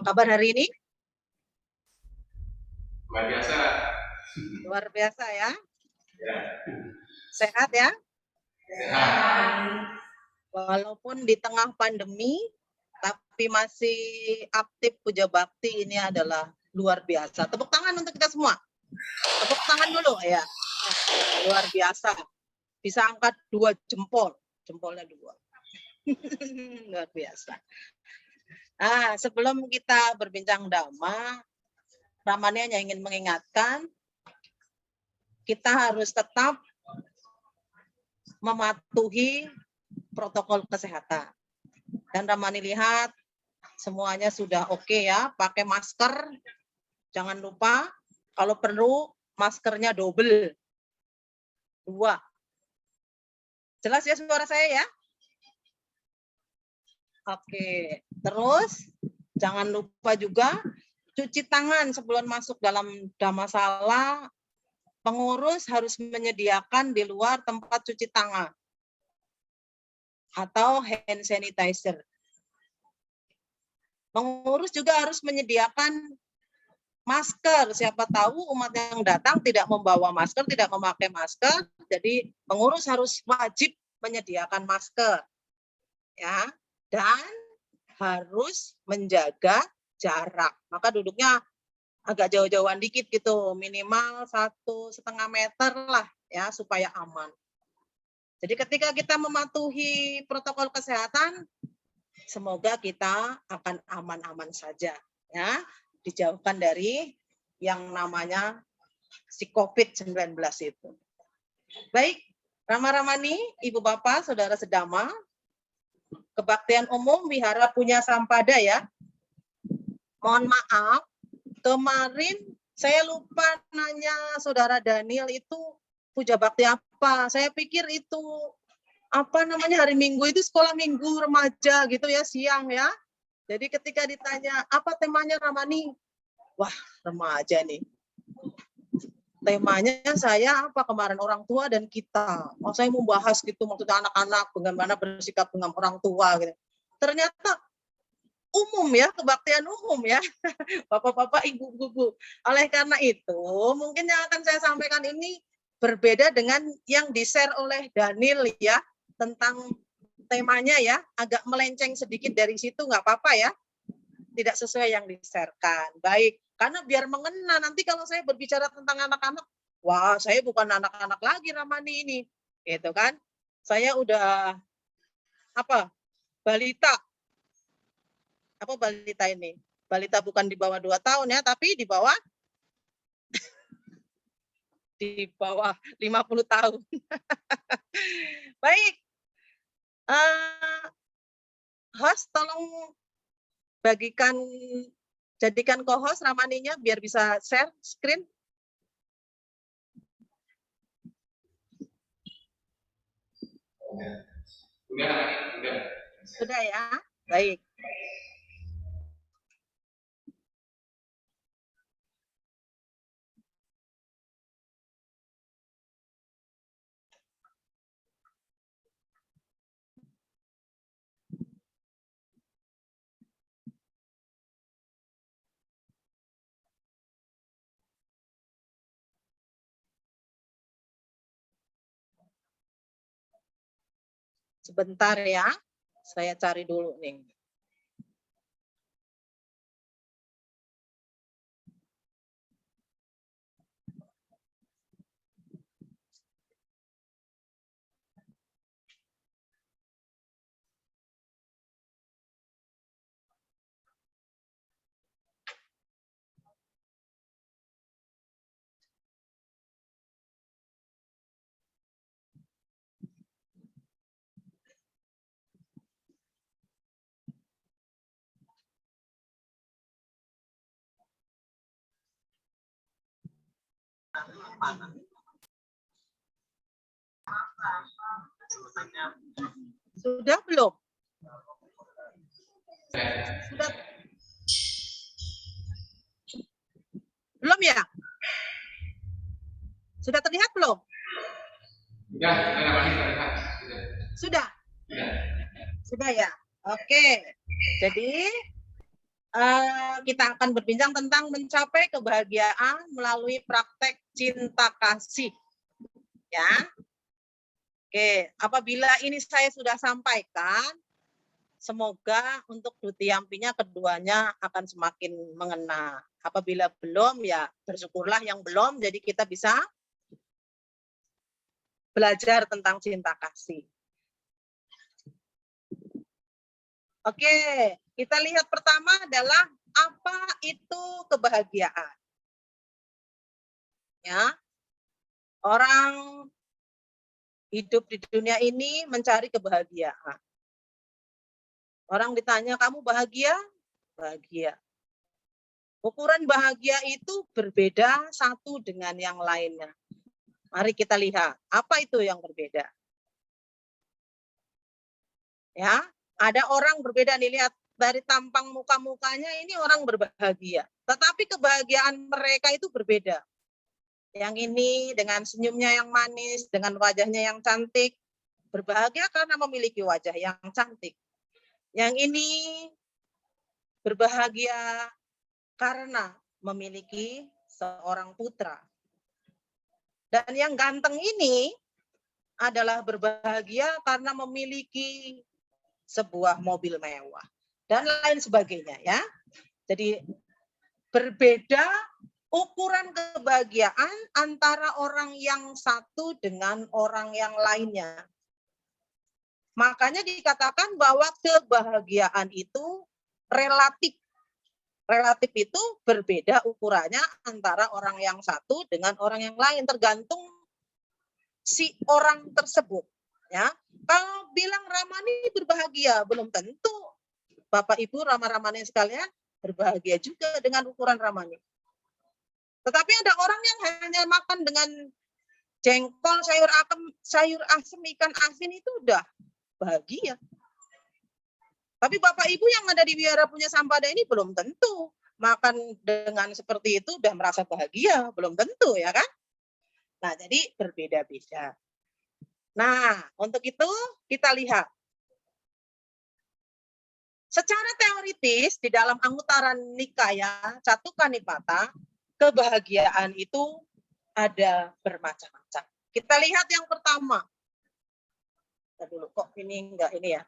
kabar hari ini? Luar biasa. Luar biasa ya. Ya. Sehat ya? Sehat. Walaupun di tengah pandemi, tapi masih aktif puja bakti, ini adalah luar biasa. Tepuk tangan untuk kita semua. Tepuk tangan dulu ya. Luar biasa. Bisa angkat 2 jempol. Jempolnya 2. Luar biasa. Nah, sebelum kita berbincang dhamma, Ramani hanya ingin mengingatkan, kita harus tetap mematuhi protokol kesehatan. Dan Ramani lihat semuanya sudah oke ya, pakai masker. Jangan lupa kalau perlu maskernya double. 2. Jelas ya suara saya ya? Oke. Terus jangan lupa juga cuci tangan sebelum masuk dalam dhammasala. Pengurus harus menyediakan di luar tempat cuci tangan atau hand sanitizer. Pengurus juga harus menyediakan masker. Siapa tahu umat yang datang tidak membawa masker, tidak memakai masker. Jadi pengurus harus wajib menyediakan masker. Ya, dan harus menjaga jarak. Maka duduknya agak jauh-jauhan dikit gitu, minimal 1,5 meter lah ya supaya aman. Jadi ketika kita mematuhi protokol kesehatan, semoga kita akan aman-aman saja ya, dijauhkan dari yang namanya si COVID-19 itu. Baik, Rama-Ramani, Ibu Bapak, Saudara Sedama, Kebaktian Umum Wihara Punya Sampada ya. Mohon maaf, kemarin saya lupa nanya Saudara Daniel itu puja bakti apa. Saya pikir itu apa namanya hari Minggu itu sekolah minggu remaja gitu ya, siang ya. Jadi ketika ditanya apa temanya Ramani, wah remaja nih. Temanya saya apa kemarin orang tua dan kita. Oh saya mau bahas gitu maksudnya anak-anak bagaimana bersikap dengan orang tua gitu. Ternyata umum ya, kebaktian umum ya. Bapak-bapak, ibu-ibu. Oleh karena itu, mungkin yang akan saya sampaikan ini berbeda dengan yang di-share oleh Daniel ya, tentang temanya ya, agak melenceng sedikit dari situ, nggak apa-apa ya. Tidak sesuai yang di-sharekan. Baik, karena biar mengena, nanti kalau saya berbicara tentang anak-anak, wah saya bukan anak-anak lagi Ramani ini. Gitu kan. Saya udah, balita. Apa balita ini? Balita bukan di bawah 2 tahun ya, tapi di bawah 50 tahun. Baik. Host tolong jadikan co-host Ramaninya biar bisa share screen. Udah. Sudah ya? Baik. Sebentar ya, saya cari dulu nih. Sudah belum? Sudah. Belum ya? Sudah terlihat belum? Sudah. Sudah ya. Oke. Jadi kita akan berbincang tentang mencapai kebahagiaan melalui praktek cinta kasih. Ya. Oke, apabila ini saya sudah sampaikan, semoga untuk Dutiyampinya keduanya akan semakin mengena. Apabila belum, ya bersyukurlah yang belum, jadi kita bisa belajar tentang cinta kasih. Oke, kita lihat pertama adalah apa itu kebahagiaan. Ya, orang hidup di dunia ini mencari kebahagiaan. Orang ditanya, kamu bahagia? Bahagia. Ukuran bahagia itu berbeda satu dengan yang lainnya. Mari kita lihat, apa itu yang berbeda. Ya, ada orang berbeda nih, lihat dari tampang muka-mukanya ini orang berbahagia. Tetapi kebahagiaan mereka itu berbeda. Yang ini dengan senyumnya yang manis, dengan wajahnya yang cantik, berbahagia karena memiliki wajah yang cantik. Yang ini berbahagia karena memiliki seorang putra. Dan yang ganteng ini adalah berbahagia karena memiliki sebuah mobil mewah dan lain sebagainya ya. Jadi berbeda ukuran kebahagiaan antara orang yang satu dengan orang yang lainnya. Makanya dikatakan bahwa kebahagiaan itu relatif. Relatif itu berbeda ukurannya antara orang yang satu dengan orang yang lain, tergantung si orang tersebut. Ya, kalau bilang Ramani berbahagia, belum tentu Bapak Ibu Rama-Ramani sekalian berbahagia juga dengan ukuran Ramani. Tetapi ada orang yang hanya makan dengan jengkol, sayur asem, ikan asin itu udah bahagia. Tapi Bapak Ibu yang ada di Wihara Punya Sampada ini belum tentu makan dengan seperti itu udah merasa bahagia, belum tentu ya kan? Nah, jadi berbeda-beda. Nah, untuk itu kita lihat. Secara teoritis di dalam Anguttara Nikaya Catuka Nipata, kebahagiaan itu ada bermacam-macam. Kita lihat yang pertama. Kita dulu kok ini enggak ini ya.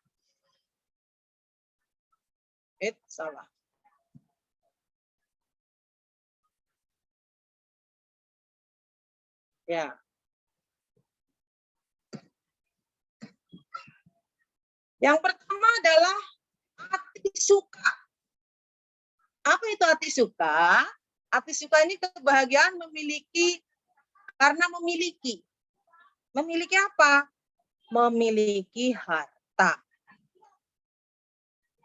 Salah. Ya. Yang pertama adalah hati suka. Apa itu hati suka? Hati suka ini kebahagiaan karena memiliki. Memiliki apa? Memiliki harta.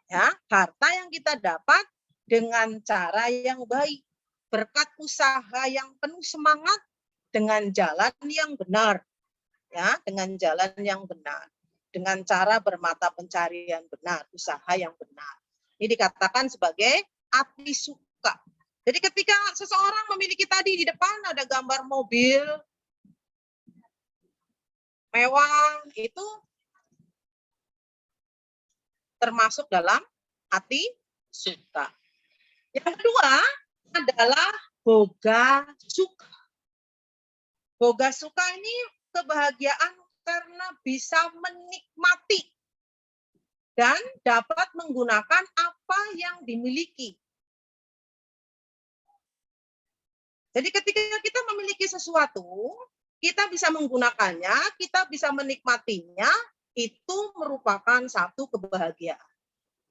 Ya, harta yang kita dapat dengan cara yang baik, berkat usaha yang penuh semangat dengan jalan yang benar. Ya, dengan jalan yang benar. Dengan cara bermata pencarian benar, usaha yang benar. Ini dikatakan sebagai hati suka. Jadi ketika seseorang memiliki tadi di depan ada gambar mobil mewah, itu termasuk dalam hati suka. Yang kedua adalah boga suka. Boga suka ini kebahagiaan karena bisa menikmati dan dapat menggunakan apa yang dimiliki. Jadi ketika kita memiliki sesuatu, kita bisa menggunakannya, kita bisa menikmatinya, itu merupakan satu kebahagiaan.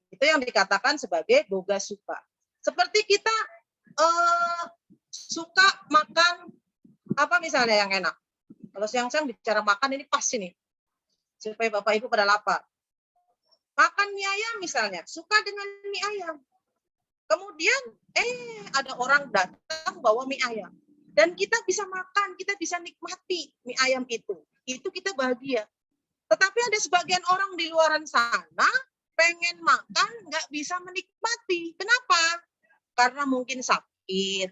Itu yang dikatakan sebagai boga suka. Seperti kita suka makan apa misalnya yang enak. Kalau siang-siang bicara makan ini pas ini. Supaya Bapak Ibu pada lapar. Makan mie ayam misalnya, suka dengan mie ayam. Kemudian ada orang datang bawa mie ayam. Dan kita bisa makan, kita bisa nikmati mie ayam itu. Itu kita bahagia. Tetapi ada sebagian orang di luaran sana pengen makan nggak bisa menikmati. Kenapa? Karena mungkin sakit,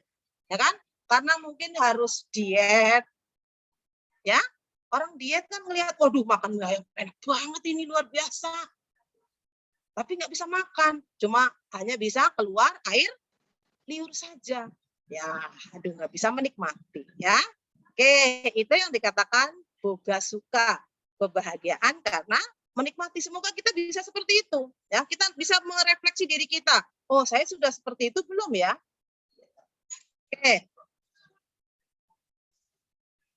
ya kan? Karena mungkin harus diet, ya. Orang diet kan melihat, waduh makan mie ayam enak banget ini luar biasa. tapi nggak bisa makan, cuma hanya bisa keluar air liur saja. Ya, aduh nggak bisa menikmati ya. Oke, itu yang dikatakan boga suka, kebahagiaan karena menikmati. Semoga kita bisa seperti itu ya. Kita bisa merefleksi diri kita. Oh, saya sudah seperti itu belum ya? Oke.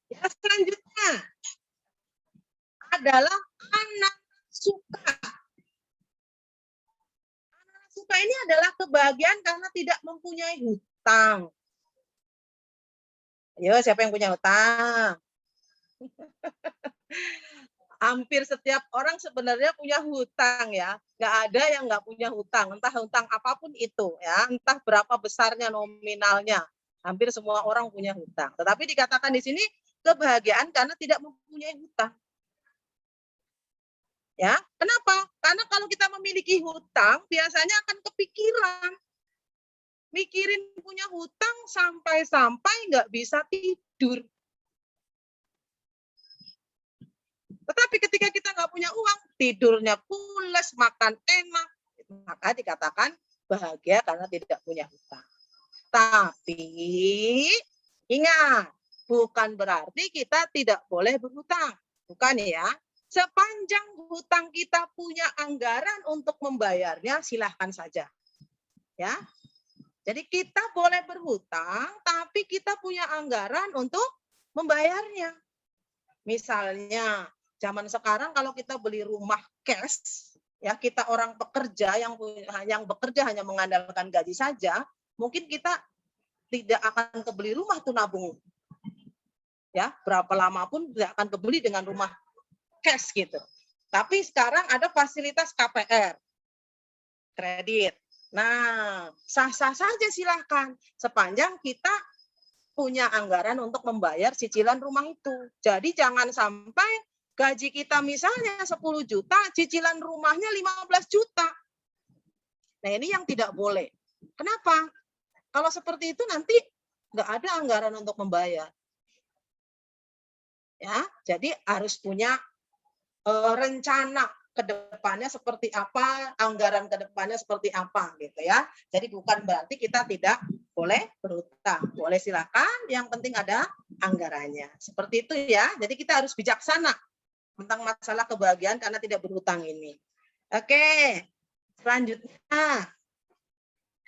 Ya, selanjutnya adalah anak suka. Anak suka ini adalah kebahagiaan karena tidak mempunyai hutang. Ayo, siapa yang punya hutang? Hampir setiap orang sebenarnya punya hutang ya. Nggak ada yang nggak punya hutang, entah hutang apapun itu ya, entah berapa besarnya nominalnya. Hampir semua orang punya hutang. Tetapi dikatakan di sini kebahagiaan karena tidak mempunyai hutang. Ya, kenapa? Karena kalau kita memiliki hutang, biasanya akan kepikiran. Mikirin punya hutang sampai-sampai nggak bisa tidur. Tetapi ketika kita nggak punya uang, tidurnya pules, makan enak, maka dikatakan bahagia karena tidak punya hutang. Tapi ingat, bukan berarti kita tidak boleh berhutang. Bukan ya. Sepanjang hutang kita punya anggaran untuk membayarnya, silahkan saja. Ya. Jadi kita boleh berhutang, tapi kita punya anggaran untuk membayarnya. Misalnya, zaman sekarang kalau kita beli rumah cash, ya kita orang pekerja yang bekerja hanya mengandalkan gaji saja, mungkin kita tidak akan kebeli rumah tuh nabung. Ya, berapa lama pun tidak akan kebeli dengan rumah cash gitu. Tapi sekarang ada fasilitas KPR, kredit. Nah, sah-sah saja silahkan sepanjang kita punya anggaran untuk membayar cicilan rumah itu. Jadi jangan sampai gaji kita misalnya 10 juta, cicilan rumahnya 15 juta. Nah, ini yang tidak boleh. Kenapa? Kalau seperti itu nanti nggak ada anggaran untuk membayar. Ya, jadi harus punya rencana ke depannya seperti apa, anggaran ke depannya seperti apa gitu ya. Jadi bukan berarti kita tidak boleh berhutang. Boleh silakan, yang penting ada anggarannya. Seperti itu ya. Jadi kita harus bijaksana tentang masalah kebahagiaan karena tidak berhutang ini. Oke. Selanjutnya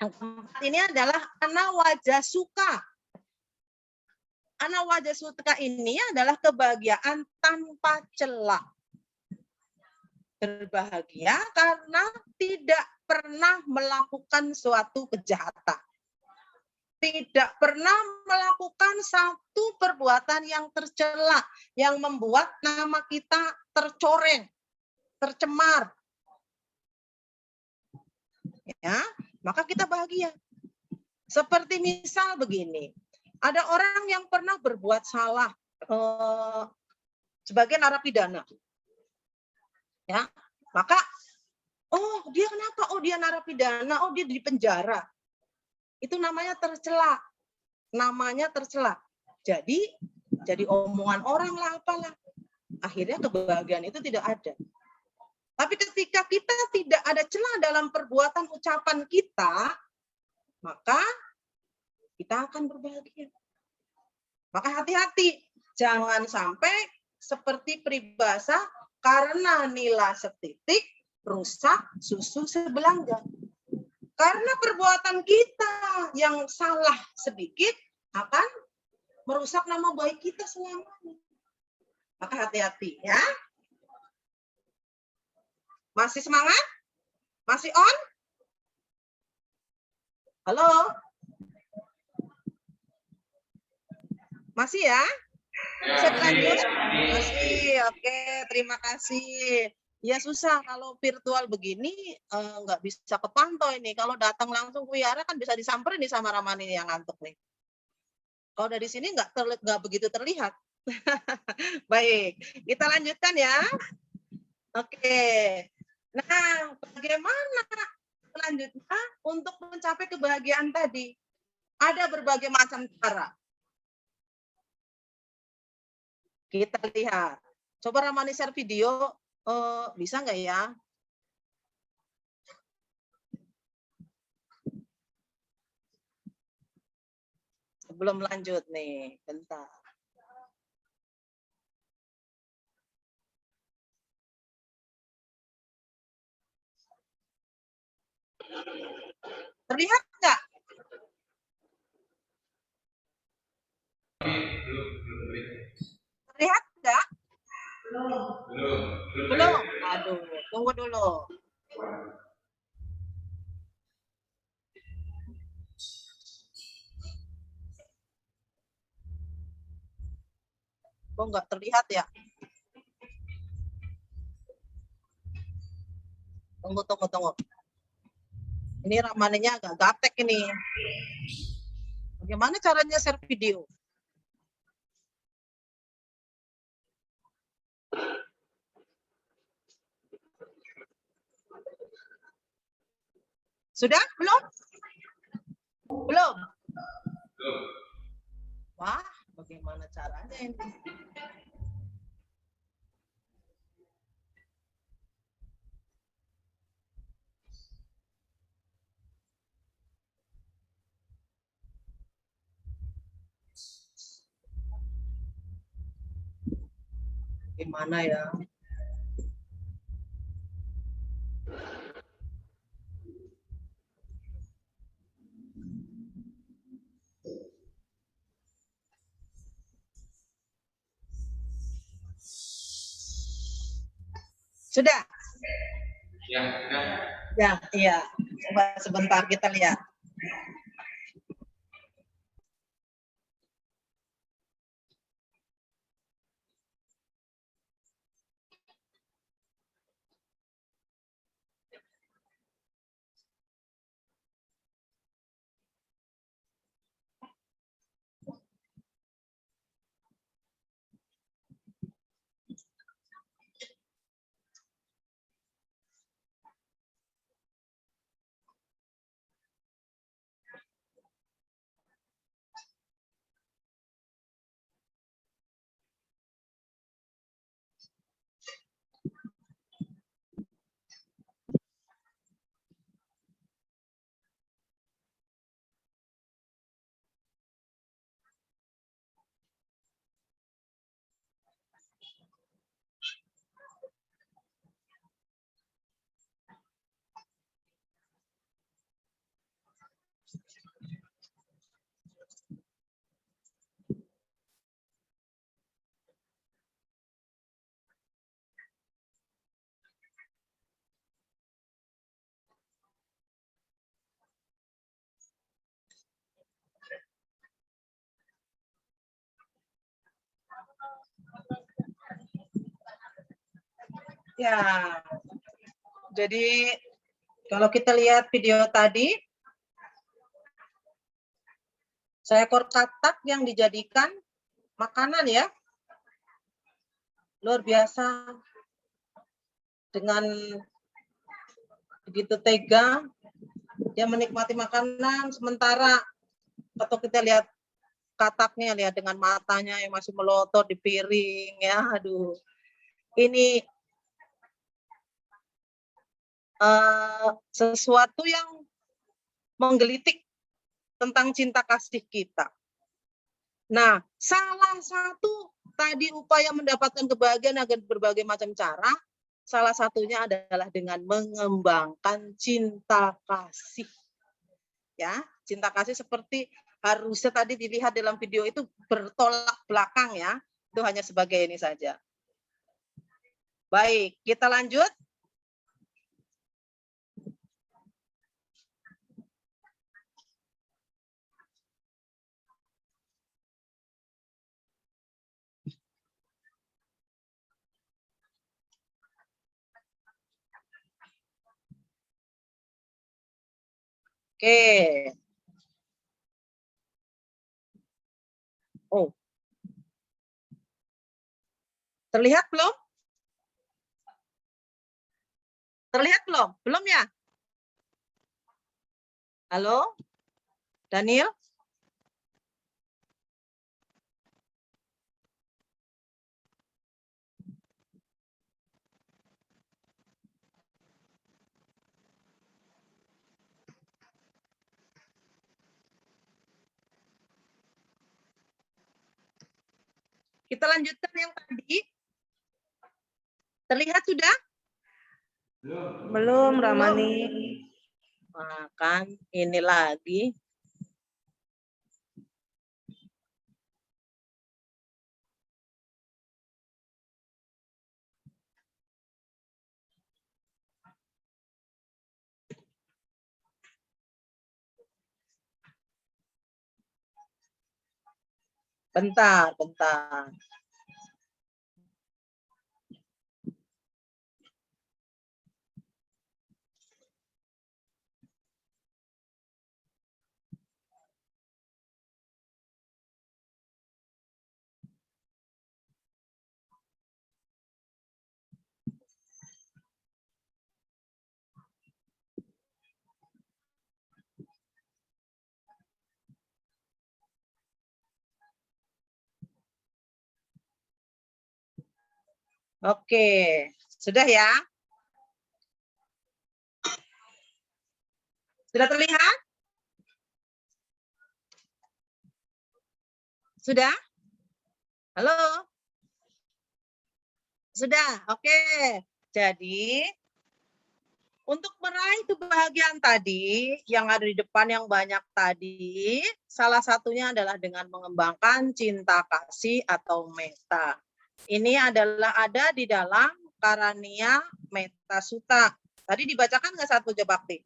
yang keempat ini adalah ana wajah suka. Ana wajah suka ini adalah kebahagiaan tanpa celah. Berbahagia karena tidak pernah melakukan suatu kejahatan. Tidak pernah melakukan satu perbuatan yang tercela, yang membuat nama kita tercoreng, tercemar. Ya, maka kita bahagia. Seperti misal begini, ada orang yang pernah berbuat salah sebagai narapidana. Ya, maka oh dia kenapa? Oh dia narapidana, oh dia di penjara. Itu namanya tercela. Namanya tercela. Jadi omongan orang lah apalah. Akhirnya kebahagiaan itu tidak ada. Tapi ketika kita tidak ada celah dalam perbuatan ucapan kita, maka kita akan berbahagia. Maka hati-hati, jangan sampai seperti peribahasa, karena nila setitik rusak susu sebelangga. Karena perbuatan kita yang salah sedikit akan merusak nama baik kita selamanya. Maka hati-hati ya. Masih semangat? Masih on? Halo? Masih ya? Bisa dilanjut? Masih. Oke, terima kasih. Ya susah kalau virtual begini nggak bisa kepantau ini. Kalau datang langsung ke wihara kan bisa disamperin nih sama Ramani yang ngantuk nih. Kalau dari sini nggak begitu terlihat. Baik, kita lanjutkan ya. Oke. Nah, bagaimana selanjutnya untuk mencapai kebahagiaan tadi? Ada berbagai macam cara. Kita lihat. Coba Ramani share video, bisa nggak ya? Sebelum lanjut nih, bentar. Terlihat nggak? Terlihat nggak? Belum. Aduh, tunggu dulu. Kok nggak terlihat ya? Tunggu. Ini ramalannya agak gaptek ini. Bagaimana caranya share video? Sudah? Belum? Belum? Wah, bagaimana caranya ini? Gimana ya? Sudah? Ya, sudah. Ya, iya. Coba sebentar kita lihat. Ya, jadi kalau kita lihat video tadi, seekor katak yang dijadikan makanan ya, luar biasa, dengan begitu tega dia menikmati makanan, sementara atau kita lihat kataknya, lihat dengan matanya yang masih melotot di piring ya, aduh, ini sesuatu yang menggelitik tentang cinta kasih kita. Nah, salah satu tadi upaya mendapatkan kebahagiaan agar berbagai macam cara, salah satunya adalah dengan mengembangkan cinta kasih. Ya, cinta kasih seperti harusnya tadi dilihat dalam video itu bertolak belakang ya. Itu hanya sebagai ini saja. Baik, kita lanjut. Oke. Oh. Terlihat belum? Terlihat belum? Belum ya? Halo? Daniel? Kita lanjutkan yang tadi. Terlihat sudah? Belum, Ramani. Nah, kan ini lagi. Bentar. Oke, sudah ya? Sudah terlihat? Sudah? Halo? Sudah, oke. Jadi, untuk meraih kebahagiaan tadi, yang ada di depan yang banyak tadi, salah satunya adalah dengan mengembangkan cinta kasih atau meta. Ini adalah ada di dalam Karania Meta Sutta. Tadi dibacakan nggak saat puja bakti?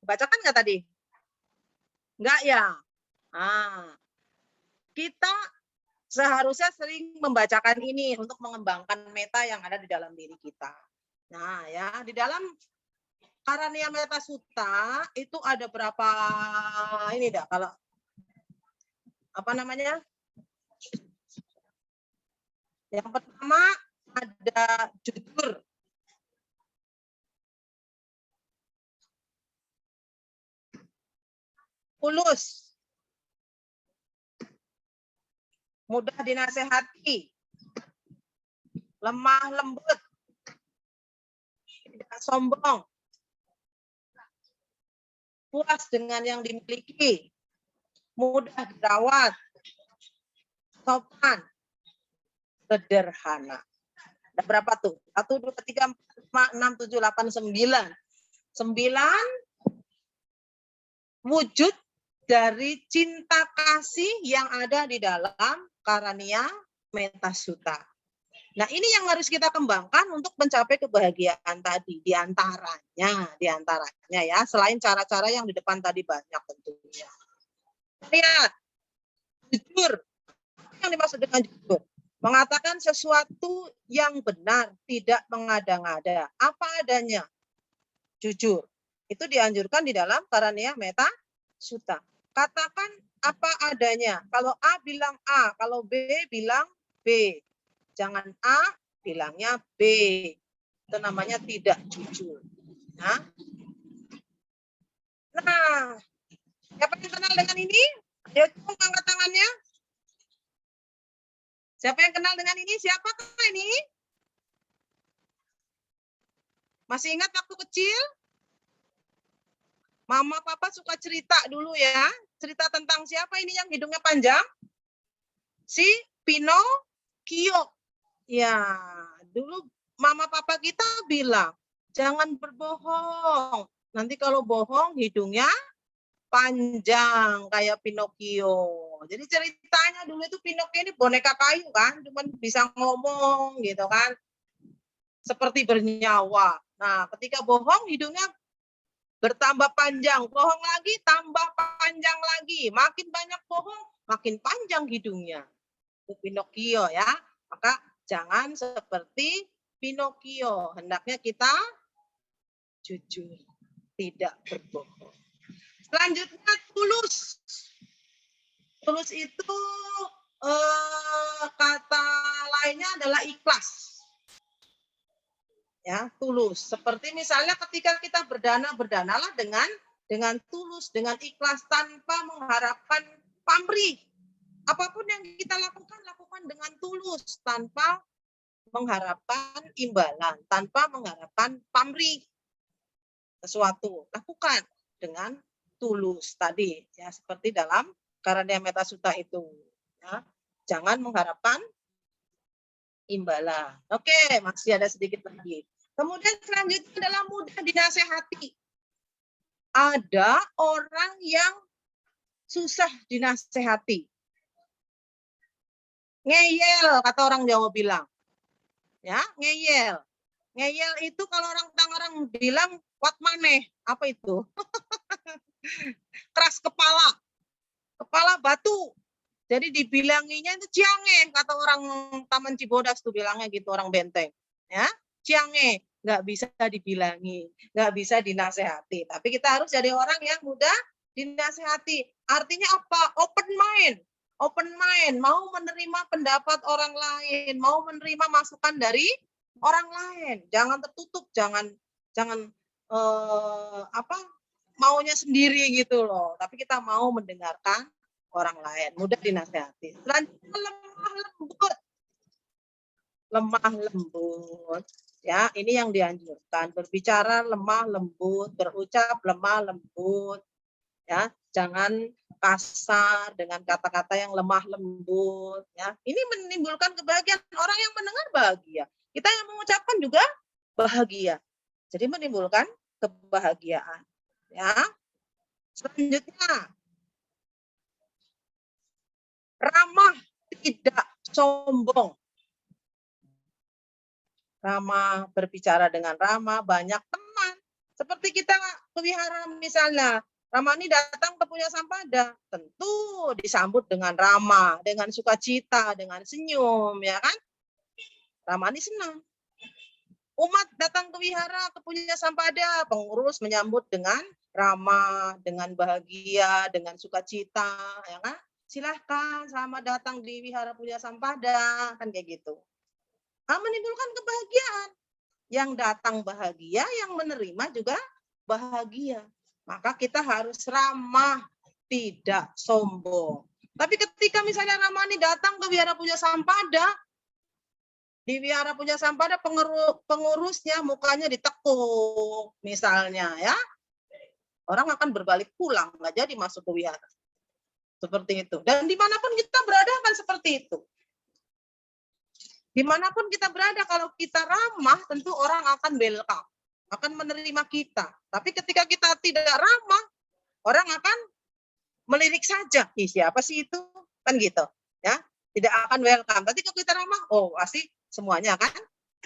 Dibacakan nggak tadi? Nggak ya? Kita seharusnya sering membacakan ini untuk mengembangkan meta yang ada di dalam diri kita. Nah ya, di dalam Karania Meta Sutta itu ada berapa ini dah kalau apa namanya? Yang pertama ada jujur. Tulus. Mudah dinasehati. Lemah lembut. Tidak sombong. Puas dengan yang dimiliki. Mudah dirawat. Sopan. Sederhana. Ada berapa tuh? 1, 2, 3, 4, 5, 6, 7, 8, 9. 9 wujud dari cinta kasih yang ada di dalam Karania Meta Sutta. Nah, ini yang harus kita kembangkan untuk mencapai kebahagiaan tadi. Di antaranya ya, selain cara-cara yang di depan tadi banyak tentunya. Lihat, jujur. Apa yang dimaksud dengan jujur? Mengatakan sesuatu yang benar, tidak mengada-ngada. Apa adanya? Jujur. Itu dianjurkan di dalam Karania Meta Sutta. Katakan apa adanya. Kalau A bilang A, kalau B bilang B. Jangan A, bilangnya B. Itu namanya tidak jujur. Nah, siapa yang kenal dengan ini? Ayo coba angkat tangannya. Siapa yang kenal dengan ini? Siapakah ini? Masih ingat waktu kecil? Mama papa suka cerita dulu ya. Cerita tentang siapa ini yang hidungnya panjang? Si Pinocchio. Ya, dulu mama papa kita bilang, jangan berbohong. Nanti kalau bohong hidungnya panjang kayak Pinocchio. Jadi ceritanya dulu itu Pinocchio ini boneka kayu kan, cuma bisa ngomong gitu kan. Seperti bernyawa. Nah, ketika bohong hidungnya bertambah panjang, bohong lagi tambah panjang lagi. Makin banyak bohong, makin panjang hidungnya. Itu Pinocchio ya. Maka jangan seperti Pinocchio. Hendaknya kita jujur, tidak berbohong. Selanjutnya tulus. Tulus itu kata lainnya adalah ikhlas. Ya, tulus. Seperti misalnya ketika kita berdanalah dengan tulus, dengan ikhlas tanpa mengharapkan pamrih. Apapun yang kita lakukan dengan tulus tanpa mengharapkan imbalan, tanpa mengharapkan pamrih. Sesuatu lakukan dengan tulus tadi ya, seperti dalam Karania Meta Sutta itu ya. Jangan mengharapkan imbalan. Oke, masih ada sedikit lagi. Kemudian selanjutnya adalah mudah dinasehati. Ada orang yang susah dinasehati. Ngeyel, kata orang Jawa bilang. Ya, ngeyel. Ngeyel itu kalau orang bilang kuat maneh. Apa itu? Keras kepala. Kepala batu. Jadi dibilanginya itu ciange, kata orang Taman Cibodas tuh bilangnya gitu, orang Benteng. Ya, ciange, nggak bisa dibilangi, nggak bisa dinasehati. Tapi kita harus jadi orang yang mudah dinasehati. Artinya apa? Open mind. Open mind, mau menerima pendapat orang lain, mau menerima masukan dari orang lain. Jangan tertutup, jangan maunya sendiri gitu loh. Tapi kita mau mendengarkan orang lain, mudah dinasehati. Selanjutnya lemah lembut. Lemah lembut. Ya, ini yang dianjurkan. Berbicara lemah lembut, berucap lemah lembut. Ya, jangan kasar dengan kata-kata yang lemah lembut. Ya, ini menimbulkan kebahagiaan. Orang yang mendengar bahagia. Kita yang mengucapkan juga bahagia. Jadi menimbulkan kebahagiaan. Ya. Selanjutnya, ramah, tidak sombong. Ramah, berbicara dengan ramah, banyak teman. Seperti kita ke wihara misalnya, Ramani datang ke Punya Sampada, tentu disambut dengan ramah, dengan sukacita, dengan senyum, ya kan? Ramani senang. Umat datang ke wihara ke Punya Sampada, pengurus menyambut dengan ramah, dengan bahagia, dengan sukacita, ya kan? Silahkan selamat datang di wihara Punya Sampada, kan kayak gitu. Menimbulkan kebahagiaan. Yang datang bahagia, yang menerima juga bahagia. Maka kita harus ramah, tidak sombong. Tapi ketika misalnya Ramani datang ke wihara Punya Sampada, di wihara Punya Sampada pengurusnya mukanya ditekuk misalnya, ya, orang akan berbalik pulang, nggak jadi masuk ke wihara. Seperti itu. Dan dimanapun kita berada kan seperti itu. Dimanapun kita berada, kalau kita ramah, tentu orang akan welcome, akan menerima kita. Tapi ketika kita tidak ramah, orang akan melirik saja. Ih, siapa sih itu? Kan gitu. Ya, tidak akan welcome. Tapi kalau kita ramah, oh pasti semuanya akan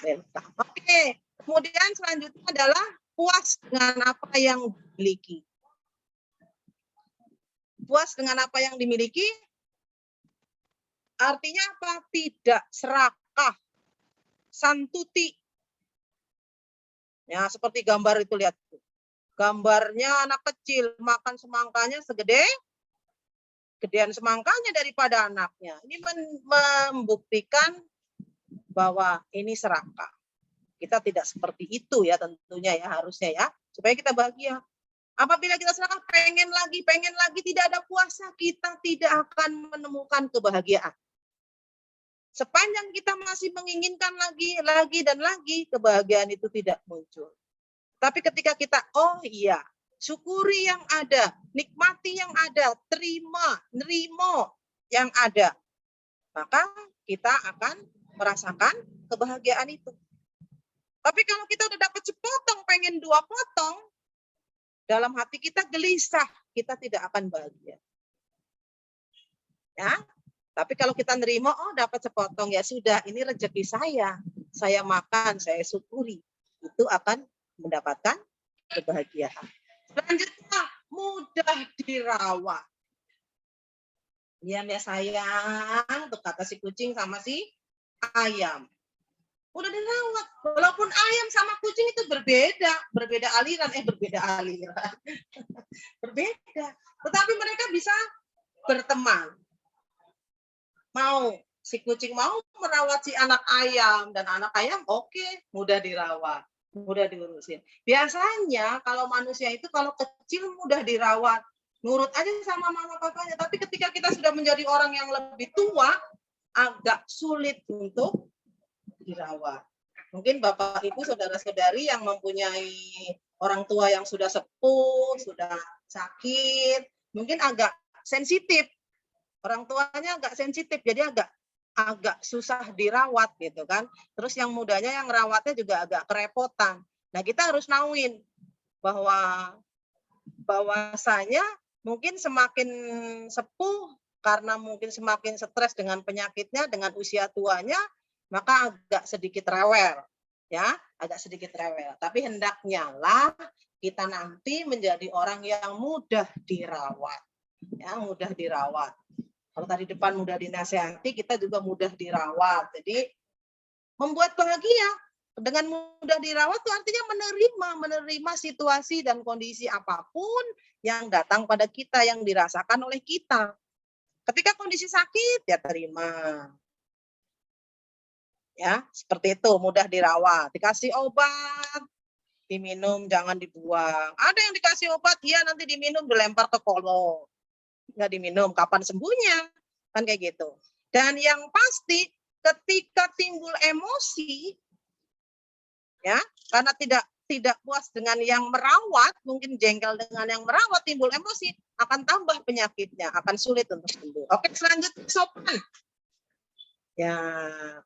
welcome. Oke. Kemudian selanjutnya adalah puas dengan apa yang dimiliki. Puas dengan apa yang dimiliki, artinya apa? Tidak serakah, santuti. Ya, seperti gambar itu, lihat. Gambarnya anak kecil makan semangkanya gedean semangkanya daripada anaknya. Ini membuktikan bahwa ini serakah. Kita tidak seperti itu ya tentunya ya, harusnya ya, supaya kita bahagia. Apabila kita serakah, pengen lagi, tidak ada puasa, kita tidak akan menemukan kebahagiaan. Sepanjang kita masih menginginkan lagi dan lagi, kebahagiaan itu tidak muncul. Tapi ketika kita, oh iya, syukuri yang ada, nikmati yang ada, nerimo yang ada, maka kita akan merasakan kebahagiaan itu. Tapi kalau kita udah dapat sepotong, pengen 2 potong, dalam hati kita gelisah, kita tidak akan bahagia. Ya, tapi kalau kita nerima, oh dapat sepotong, ya sudah, ini rezeki saya makan, saya syukuri, itu akan mendapatkan kebahagiaan. Selanjutnya, mudah dirawat. Diam ya sayang, tuh kata si kucing sama si ayam. Udah dirawat. Walaupun ayam sama kucing itu berbeda aliran. Berbeda. Tetapi mereka bisa berteman. Si kucing mau merawat si anak ayam, dan anak ayam oke, mudah dirawat, mudah diurusin. Biasanya kalau manusia itu kalau kecil mudah dirawat, nurut aja sama mama papanya. Tapi ketika kita sudah menjadi orang yang lebih tua, agak sulit untuk dirawat. Mungkin Bapak Ibu saudara-saudari yang mempunyai orang tua yang sudah sepuh, sudah sakit, mungkin agak sensitif Orang tuanya agak sensitif, jadi agak susah dirawat gitu kan. Terus yang mudanya yang rawatnya juga agak kerepotan. Nah, kita harus nauin bahwasanya mungkin semakin sepuh karena mungkin semakin stres dengan penyakitnya, dengan usia tuanya, maka agak sedikit rewel, ya, agak sedikit rewel. Tapi hendaknya lah kita nanti menjadi orang yang mudah dirawat, ya, mudah dirawat. Kalau tadi depan mudah dinasehati, kita juga mudah dirawat. Jadi membuat bahagia. Dengan mudah dirawat itu artinya menerima situasi dan kondisi apapun yang datang pada kita, yang dirasakan oleh kita. Ketika kondisi sakit, ya terima. Ya, seperti itu, mudah dirawat. Dikasih obat, diminum, jangan dibuang. Ada yang dikasih obat, iya nanti diminum, dilempar ke kolong. Nggak diminum, kapan sembuhnya? Kan kayak gitu. Dan yang pasti, ketika timbul emosi, ya, karena tidak puas dengan yang merawat, mungkin jengkel dengan yang merawat, timbul emosi, akan tambah penyakitnya, akan sulit untuk sembuh. Oke, selanjutnya sopan. Ya,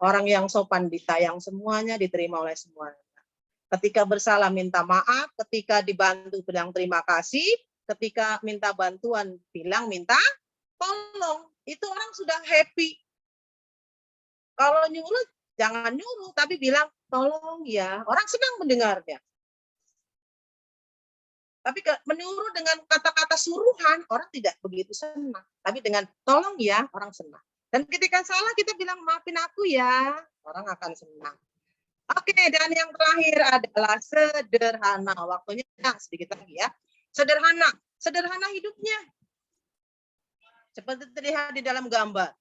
orang yang sopan ditayang semuanya, diterima oleh semuanya. Ketika bersalah minta maaf, ketika dibantu bilang terima kasih, ketika minta bantuan bilang minta tolong. Itu orang sudah happy. Kalau nyuruh, jangan nyuruh, tapi bilang tolong ya. Orang senang mendengarnya. Tapi menyuruh dengan kata-kata suruhan, orang tidak begitu senang. Tapi dengan tolong ya, orang senang. Dan ketika salah, kita bilang maafin aku ya, orang akan senang. Oke, dan yang terakhir adalah sederhana. Waktunya sedikit lagi ya. Sederhana. Sederhana hidupnya. Seperti terlihat di dalam gambar.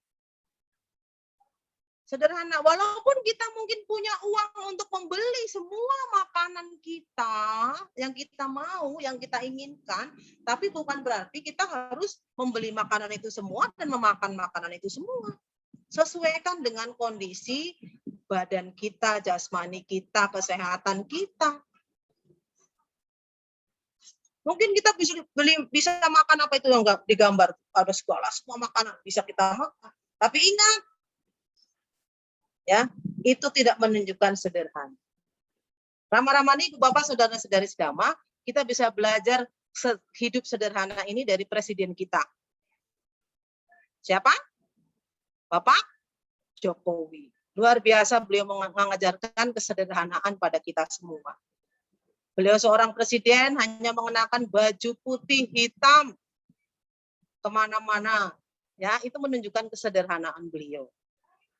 Sederhana, walaupun kita mungkin punya uang untuk membeli semua makanan kita yang kita mau, yang kita inginkan, tapi bukan berarti kita harus membeli makanan itu semua dan memakan makanan itu semua. Sesuaikan dengan kondisi badan kita, jasmani kita, kesehatan kita. Mungkin kita bisa makan apa itu yang digambar, ada segala semua makanan bisa kita makan. Tapi ingat, ya, itu tidak menunjukkan sederhana. Rama-ramani, Ibu Bapak, Saudara-saudari sedama, kita bisa belajar hidup sederhana ini dari presiden kita. Siapa? Bapak Jokowi. Luar biasa beliau mengajarkan kesederhanaan pada kita semua. Beliau seorang presiden hanya mengenakan baju putih hitam kemana-mana. Ya, itu menunjukkan kesederhanaan beliau.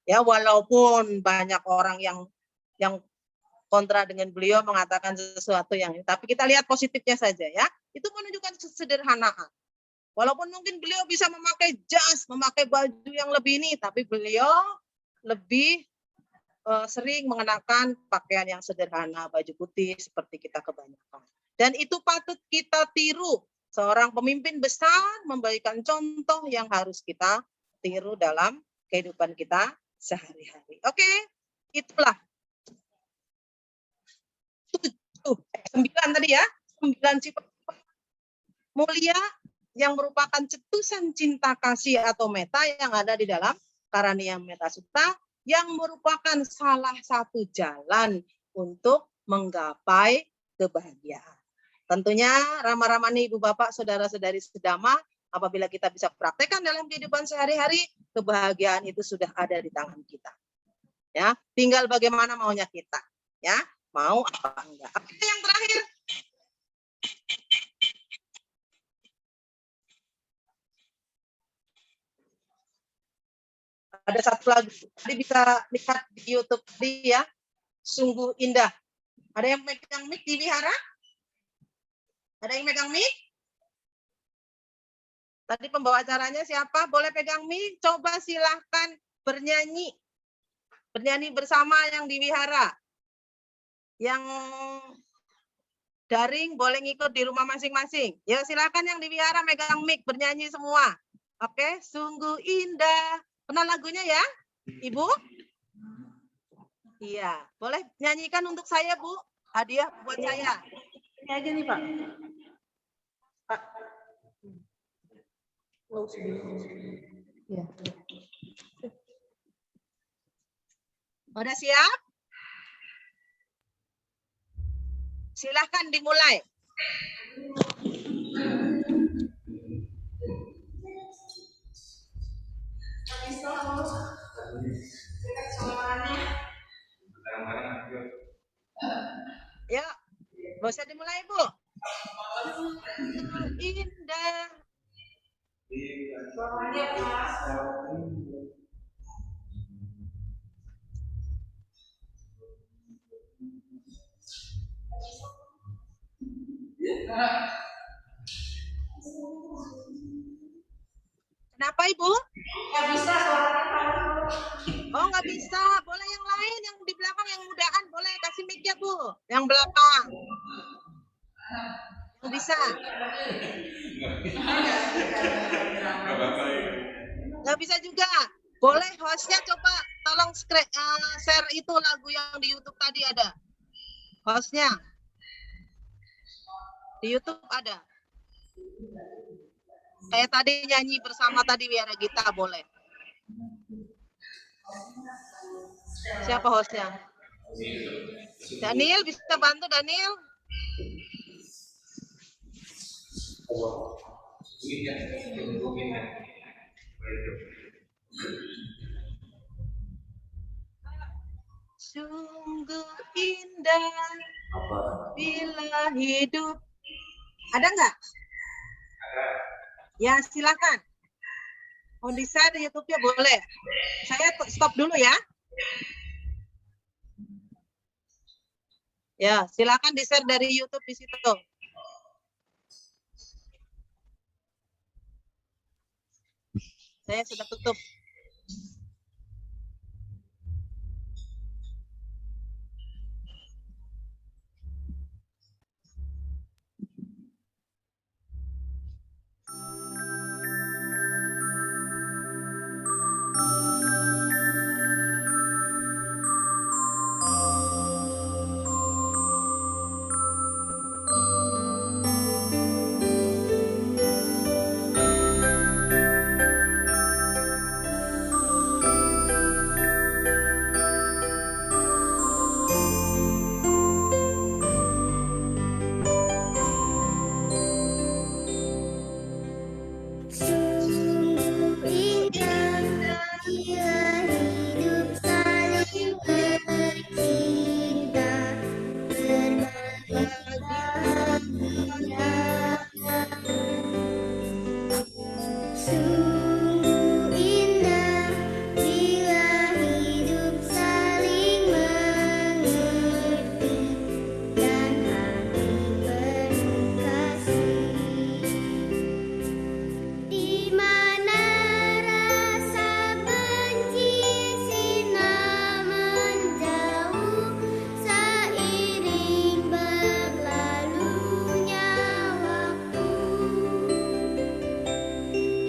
Ya, walaupun banyak orang yang kontra dengan beliau mengatakan sesuatu yang, tapi kita lihat positifnya saja ya. Itu menunjukkan kesederhanaan. Walaupun mungkin beliau bisa memakai jas, memakai baju yang lebih ini, tapi beliau lebih sering mengenakan pakaian yang sederhana, baju putih seperti kita kebanyakan. Dan itu patut kita tiru. Seorang pemimpin besar memberikan contoh yang harus kita tiru dalam kehidupan kita sehari-hari. Oke, itulah 9 tadi ya, 9 sifat mulia yang merupakan cetusan cinta kasih atau meta yang ada di dalam Karania Meta Sutta, yang merupakan salah satu jalan untuk menggapai kebahagiaan. Tentunya Rama-ramani, Ibu Bapak, Saudara-saudari sedama, apabila kita bisa praktekkan dalam kehidupan sehari-hari, kebahagiaan itu sudah ada di tangan kita. Ya, tinggal bagaimana maunya kita. Ya, mau apa enggak. Oke, yang terakhir. Ada satu lagu, tadi bisa lihat di YouTube tadi ya, sungguh indah. Ada yang megang mic di wihara? Ada yang megang mic? Tadi pembawa acaranya siapa? Boleh pegang mic? Coba silahkan bernyanyi. Bernyanyi bersama yang di wihara. Yang daring boleh ngikut di rumah masing-masing. Ya silahkan yang di wihara megang mic, bernyanyi semua. Oke, sungguh indah. Kenal lagunya ya, Ibu? Iya, boleh nyanyikan untuk saya, Bu. Hadiah buat saya. Ini aja nih, Pak. Pak. Ya. Udah siap? Silahkan dimulai. Ya, bisa dimulai, Bu. Indah. Kenapa, Ibu? Nggak bisa suaranya. Oh, nggak bisa. Boleh yang lain, yang di belakang, yang mudaan. Boleh kasih mic-nya, Bu. Yang belakang. Yang bisa. Nggak bisa juga. Boleh hostnya coba tolong share itu lagu yang di YouTube tadi ada. Hostnya. Di YouTube ada. Kayak tadi nyanyi bersama tadi Wiara Gita boleh. Siapa hostnya? Daniel, bisa bantu Daniel? Sungguh indah bila hidup. Ada nggak? Ya, silakan. Mau di-share di YouTube-nya boleh. Saya stop dulu ya. Ya, silakan di-share dari YouTube di situ. Saya sudah tutup.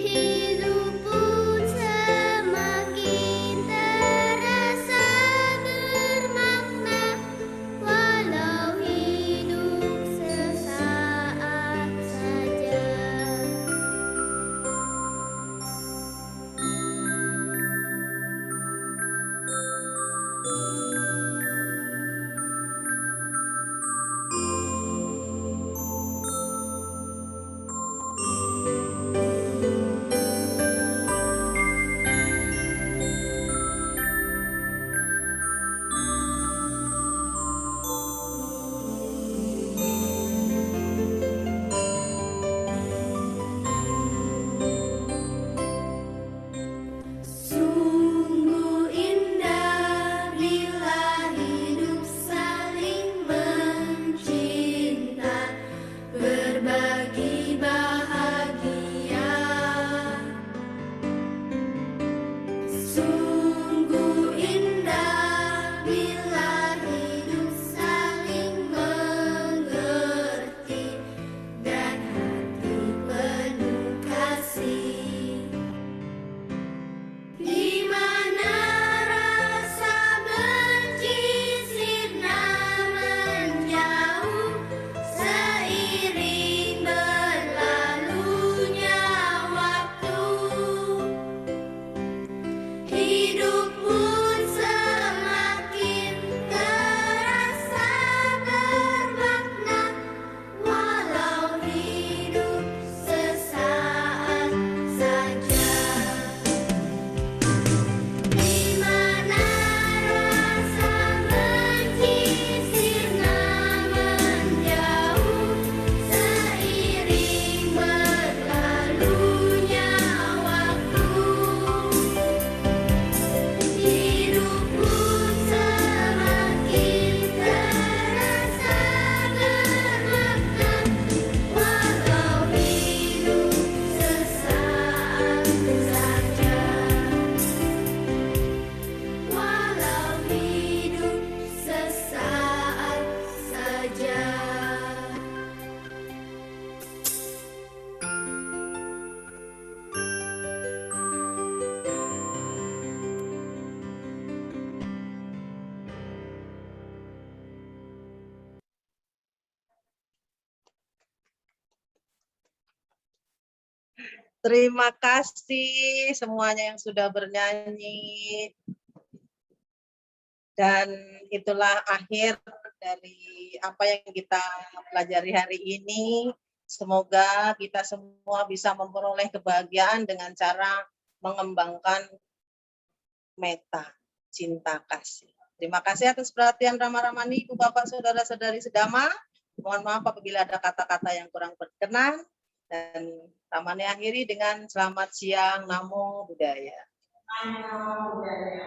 He Terima kasih semuanya yang sudah bernyanyi. Dan itulah akhir dari apa yang kita pelajari hari ini. Semoga kita semua bisa memperoleh kebahagiaan dengan cara mengembangkan meta, cinta kasih. Terima kasih atas perhatian Rama-Ramani, Ibu Bapak, Saudara-saudari sedama. Mohon maaf apabila ada kata-kata yang kurang berkenan. Dan Ramani akhiri dengan selamat siang, Namo Buddhaya. Namo Buddhaya.